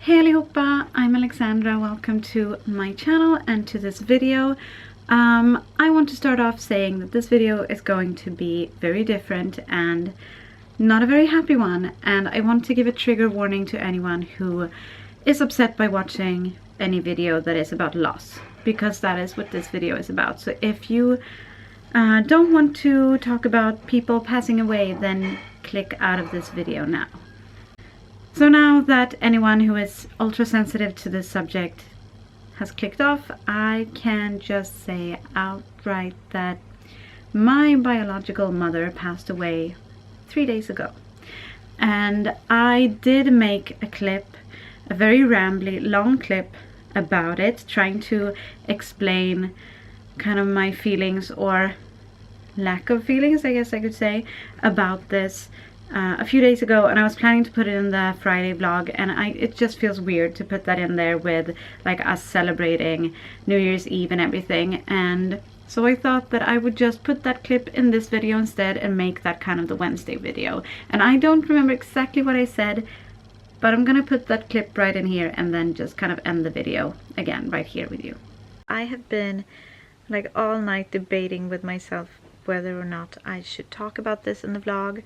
Hej allihopa, I'm Alexandra. Welcome to my channel and to this video. I want to start off saying that this video is going to be very different and not a very happy one, and I want to give a trigger warning to anyone who is upset by watching any video that is about loss, because that is what this video is about. So if you don't want to talk about people passing away, then click out of this video now. So now that anyone who is ultra sensitive to this subject has clicked off, I can just say outright that my biological mother passed away 3 days ago. And I did make a clip, a very rambly, long clip about it, trying to explain kind of my feelings, or lack of feelings, I guess I could say, about this a few days ago, and I was planning to put it in the Friday vlog, and it just feels weird to put that in there with like us celebrating New Year's Eve and everything, and so I thought that I would just put that clip in this video instead and make that kind of the Wednesday video. And I don't remember exactly what I said, but I'm gonna put that clip right in here and then just kind of end the video again right here with you. I have been like all night debating with myself whether or not I should talk about this in the vlog,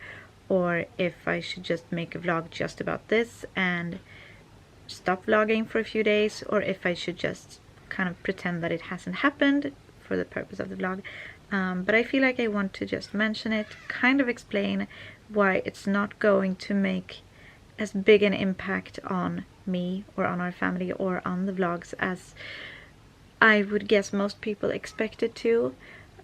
or if I should just make a vlog just about this and stop vlogging for a few days, or if I should just kind of pretend that it hasn't happened for the purpose of the vlog. But I feel like I want to just mention it, kind of explain why it's not going to make as big an impact on me or on our family or on the vlogs as I would guess most people expect it to,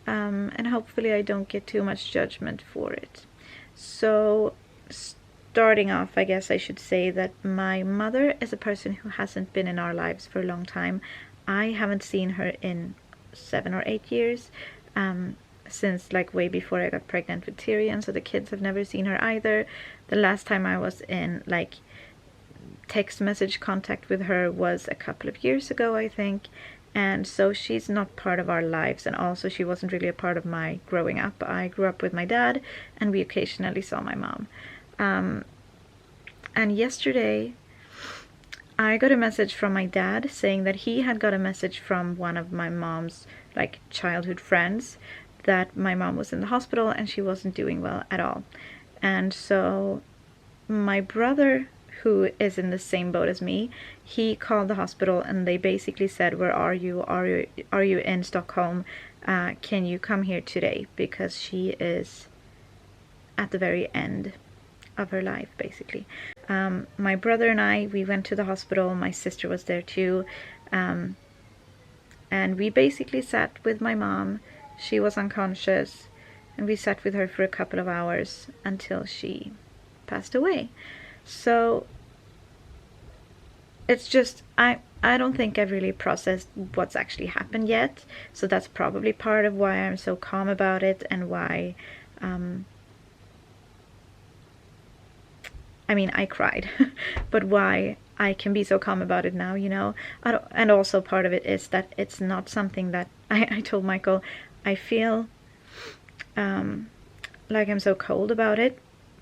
and hopefully I don't get too much judgment for it. So starting off, I guess I should say that my mother is a person who hasn't been in our lives for a long time. I haven't seen her in 7 or 8 years, since like way before I got pregnant with Tyrion, so the kids have never seen her either. The last time I was in like text message contact with her was a couple of years ago, I think. And so she's not part of our lives, and also she wasn't really a part of my growing up. I grew up with my dad, and we occasionally saw my mom. And yesterday I got a message from my dad saying that he had got a message from one of my mom's like childhood friends that my mom was in the hospital and she wasn't doing well at all. And so my brother, who is in the same boat as me, he called the hospital and they basically said, "Where are you? Are you in Stockholm? Can you come here today?" Because she is at the very end of her life, basically. My brother and I, we went to the hospital. My sister was there too. And we basically sat with my mom. She was unconscious, and we sat with her for a couple of hours until she passed away. So it's just, I don't think I've really processed what's actually happened yet, so that's probably part of why I'm so calm about it, and why I mean, I cried but why I can be so calm about it now, you know. And also part of it is that it's not something that I told Michael, I feel like I'm so cold about it,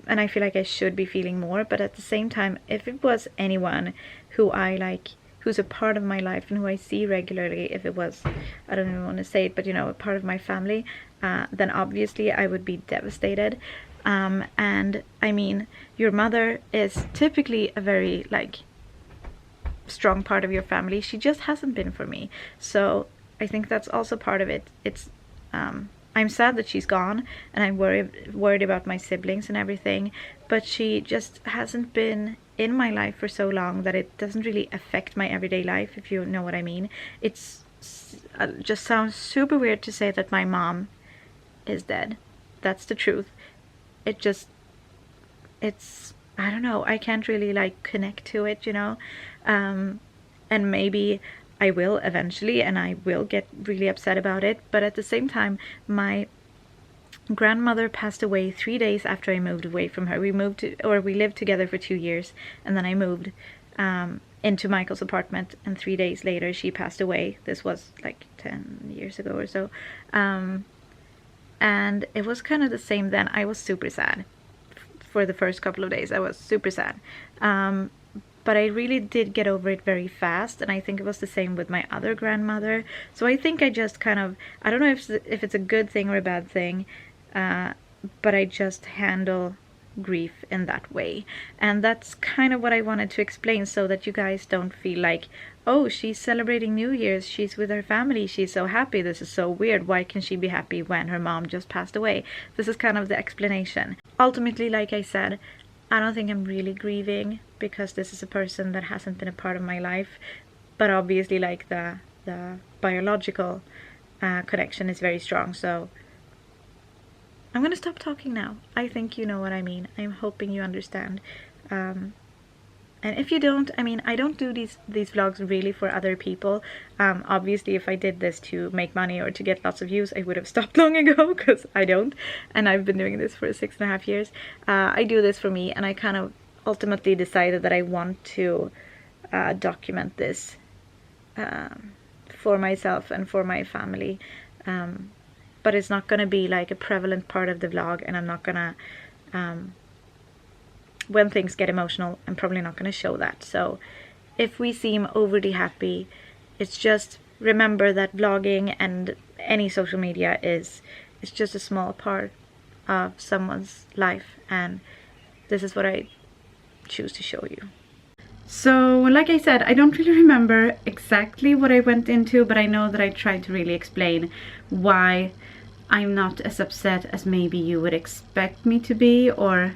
and I feel like I should be feeling more, but at the same time, if it was anyone who I like, who's a part of my life and who I see regularly, if it was, I don't even want to say it, but you know, a part of my family, then obviously I would be devastated. And I mean, your mother is typically a very like strong part of your family. She just hasn't been for me, so I think that's also part of it. It's I'm sad that she's gone, and I'm worried about my siblings and everything, but she just hasn't been in my life for so long that it doesn't really affect my everyday life, if you know what I mean. It's just sounds super weird to say that my mom is dead. That's the truth. It's I don't know, I can't really like connect to it, you know. And maybe I will eventually, and I will get really upset about it, but at the same time, my grandmother passed away 3 days after I moved away from her. We lived together for 2 years, and then I moved into Michael's apartment, and 3 days later she passed away. This was like 10 years ago or so. And it was kind of the same then. I was super sad for the first couple of days. I was super sad. but I really did get over it very fast, and I think it was the same with my other grandmother. So I think I just kind of, I don't know if it's a good thing or a bad thing, but I just handle grief in that way. And that's kind of what I wanted to explain, so that you guys don't feel like, oh, she's celebrating New Year's, she's with her family, she's so happy, this is so weird, why can she be happy when her mom just passed away? This is kind of the explanation. Ultimately, like I said, I don't think I'm really grieving, because this is a person that hasn't been a part of my life, but obviously like the biological connection is very strong. So I'm gonna stop talking now. I think you know what I mean. I'm hoping you understand. And if you don't, I mean, I don't do these vlogs really for other people. Obviously, if I did this to make money or to get lots of views, I would have stopped long ago, because I don't. And I've been doing this for 6.5 years. I do this for me, and I kind of ultimately decided that I want to document this for myself and for my family. But it's not going to be like a prevalent part of the vlog, and I'm not going to... when things get emotional, I'm probably not going to show that. So if we seem overly happy, it's just remember that vlogging and any social media is just a small part of someone's life, and this is what I choose to show you. So like I said, I don't really remember exactly what I went into, but I know that I tried to really explain why I'm not as upset as maybe you would expect me to be, or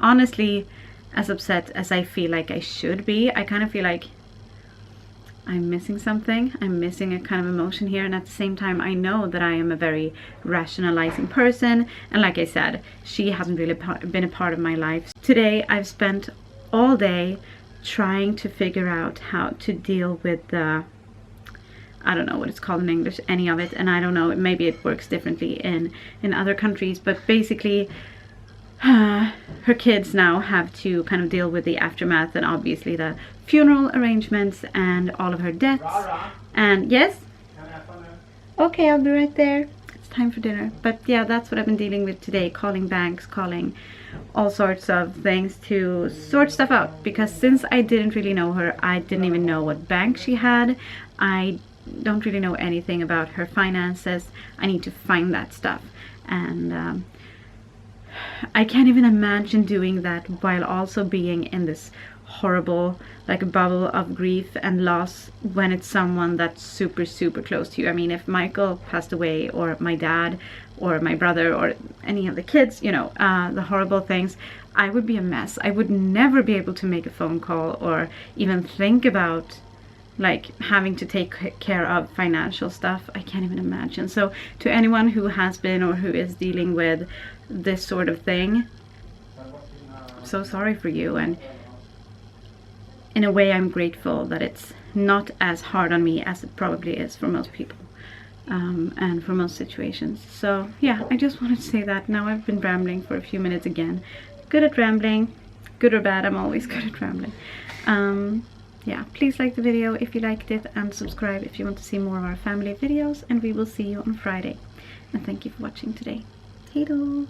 honestly as upset as I feel like I should be. I kind of feel like I'm missing something. I'm missing a kind of emotion here, and at the same time I know that I am a very rationalizing person, and like I said, she hasn't really been a part of my life. Today I've spent all day trying to figure out how to deal with the, I don't know what it's called in English, any of it, and I don't know, maybe it works differently in other countries, but basically her kids now have to kind of deal with the aftermath, and obviously the funeral arrangements and all of her debts. And yes? Okay, I'll be right there. It's time for dinner. But yeah, that's what I've been dealing with today, calling banks, calling all sorts of things to sort stuff out, because since I didn't really know her, I didn't even know what bank she had. I don't really know anything about her finances. I need to find that stuff, and I can't even imagine doing that while also being in this horrible like bubble of grief and loss when it's someone that's super close to you. I mean, if Michael passed away, or my dad or my brother or any of the kids, you know, the horrible things, I would be a mess. I would never be able to make a phone call or even think about like having to take care of financial stuff. I can't even imagine. So to anyone who has been or who is dealing with this sort of thing, I'm so sorry for you, and in a way I'm grateful that it's not as hard on me as it probably is for most people, and for most situations. So yeah, I just wanted to say that. Now I've been rambling for a few minutes again. Good at rambling, good or bad, I'm always good at rambling. Yeah, please like the video if you liked it, and subscribe if you want to see more of our family videos, and we will see you on Friday. And thank you for watching today. Theodore.